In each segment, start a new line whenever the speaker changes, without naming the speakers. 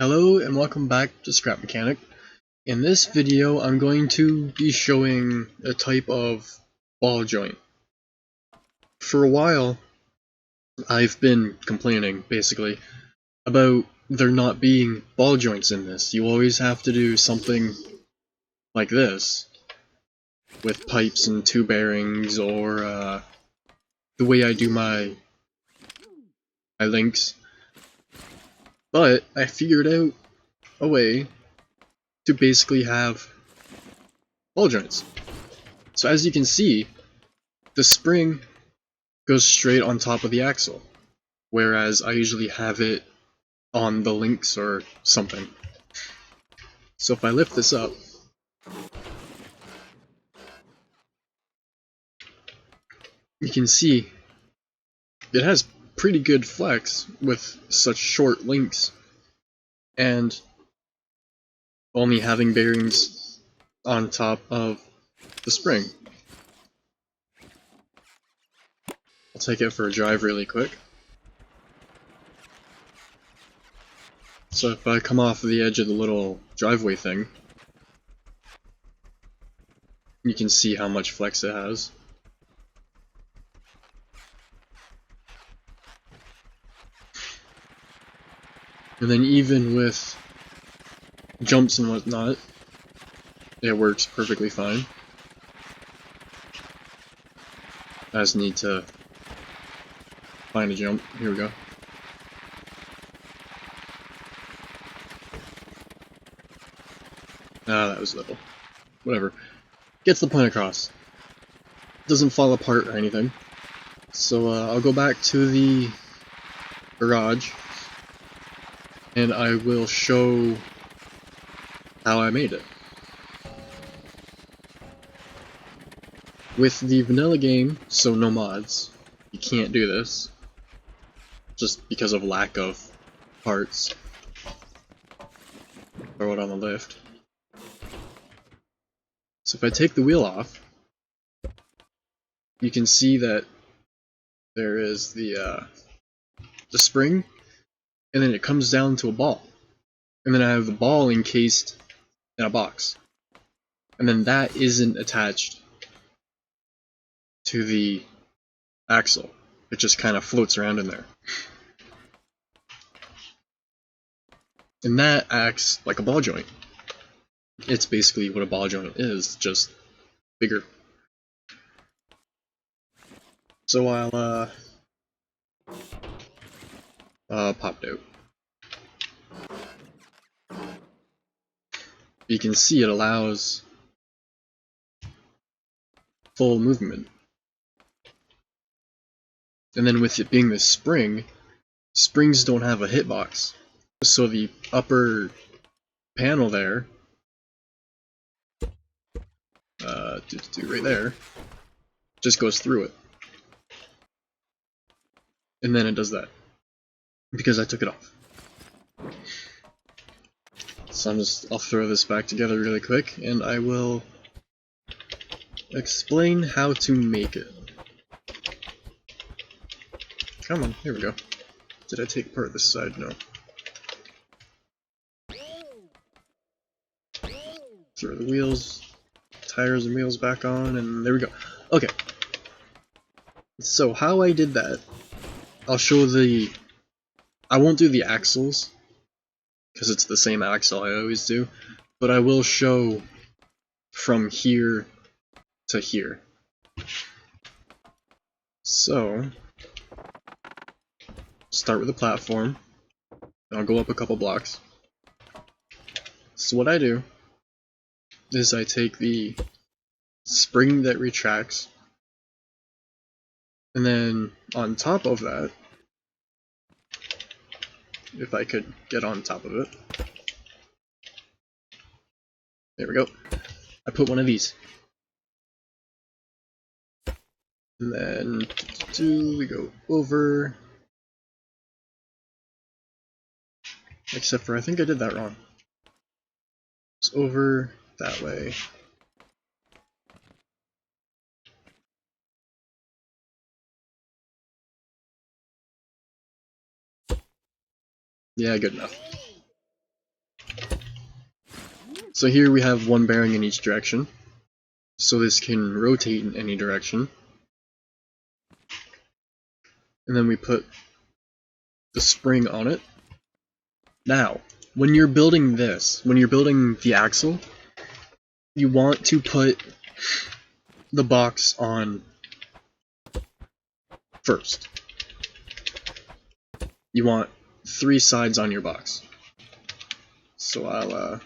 Hello and welcome back to Scrap Mechanic. In this video I'm going to be showing a type of ball joint. For a while I've been complaining, basically, about there not being ball joints in this. You always have to do something like this, with pipes and two bearings, or the way I do my links. But I figured out a way to basically have ball joints. So as you can see, the spring goes straight on top of the axle, whereas I usually have it on the links or something. So if I lift this up, you can see it has pretty good flex with such short links and only having bearings on top of the spring. I'll take it for a drive really quick. So if I come off the edge of the little driveway thing, you can see how much flex it has. And then even with jumps and whatnot, it works perfectly fine. I just need to find a jump. Here we go. Ah, that was little. Whatever. Gets the point across. Doesn't fall apart or anything. So I'll go back to the garage and I will show how I made it. With the vanilla game, so no mods, you can't do this, just because of lack of parts. Throw it on the lift. So if I take the wheel off, you can see that there is the spring, and then it comes down to a ball. And then I have the ball encased in a box. And then that isn't attached to the axle. It just kind of floats around in there. And that acts like a ball joint. It's basically what a ball joint is, just bigger. So I'll popped out. You can see it allows full movement. And then with it being this spring, springs don't have a hitbox. So the upper panel there, right there, just goes through it. And then it does that, because I took it off. So I'll throw this back together really quick, and I will explain how to make it. Come on, here we go. Did I take apart this side? No. Throw the wheels, tires and wheels back on, and there we go. Okay. So how I did that, I'll show I won't do the axles, because it's the same axle I always do, but I will show from here to here. So, start with a platform, and I'll go up a couple blocks. So what I do is I take the spring that retracts, and then on top of that, if I could get on top of it, there we go, I put one of these. And then we go over, except for I think I did that wrong. It's over that way. Yeah, good enough. So here we have one bearing in each direction, so this can rotate in any direction. And then we put the spring on it. Now, when you're building this, when you're building the axle, you want to put the box on first. You want 3 sides on your box. So I'll,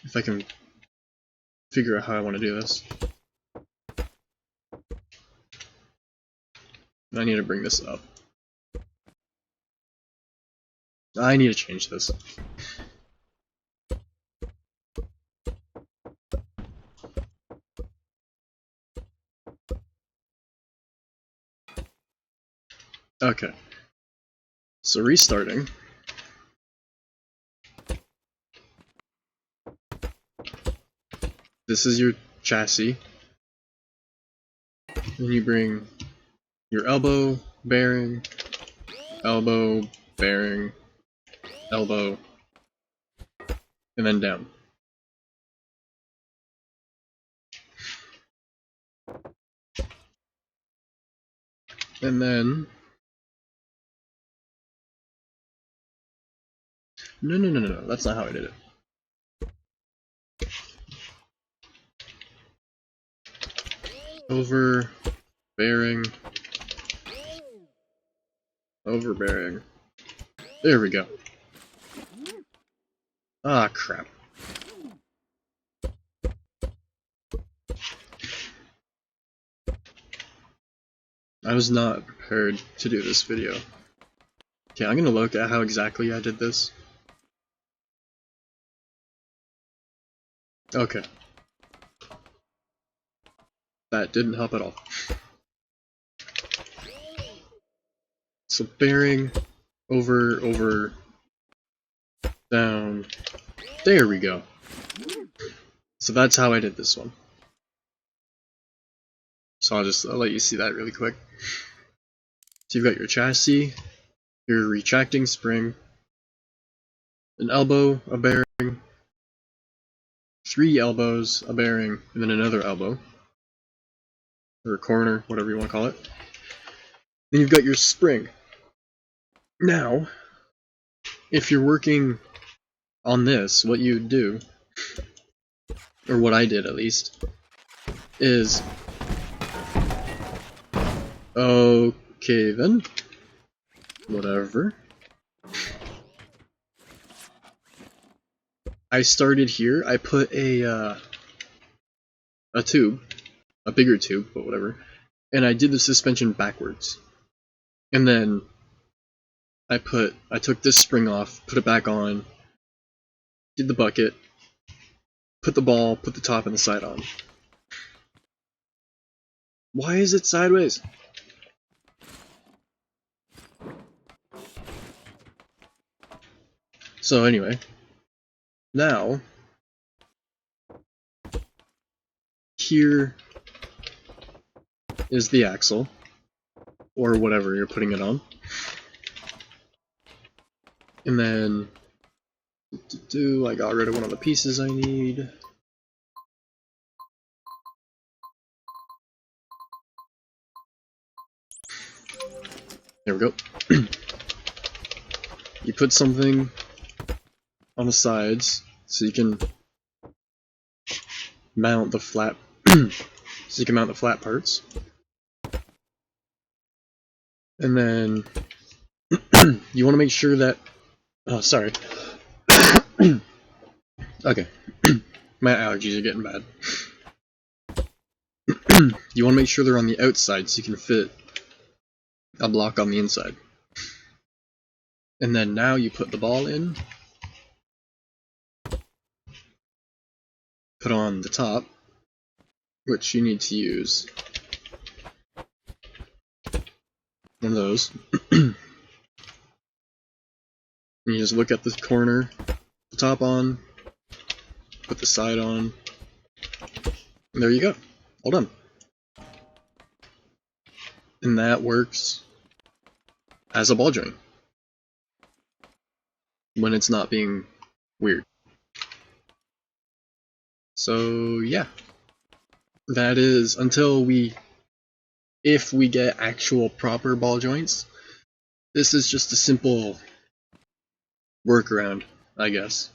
if I can figure out how I want to do this. I need to bring this up. I need to change this. Okay. So restarting. This is your chassis. Then you bring your elbow, bearing, elbow, bearing, elbow, and then down. And then no, that's not how I did it. Over, bearing, over bearing. There we go. Ah, crap. I was not prepared to do this video. Okay, I'm gonna look at how exactly I did this. Okay. That didn't help at all. So bearing, over, down. There we go. So that's how I did this one. So I'll let you see that really quick. So you've got your chassis, your retracting spring, an elbow, a bearing, 3 elbows, a bearing, and then another elbow. Or a corner, whatever you want to call it. Then you've got your spring. Now, if you're working on this, what you would do, or what I did at least, is okay then, whatever. I started here, I put a tube, a bigger tube, but whatever, and I did the suspension backwards. And then I took this spring off, put it back on, did the bucket, put the ball, put the top and the side on. Why is it sideways? So anyway, now, here is the axle, or whatever you're putting it on. And then, I got rid of one of the pieces I need. There we go. You put something on the sides so you can mount the flat flat parts. And then you want to make sure that sorry. Okay. My allergies are getting bad. You want to make sure they're on the outside so you can fit a block on the inside. And then now you put the ball in, put on the top, which you need to use one of those. And you just look at the corner, the top on, put the side on, and there you go, all done. And that works as a ball joint when it's not being weird. So yeah, that is if we get actual proper ball joints, this is just a simple workaround, I guess.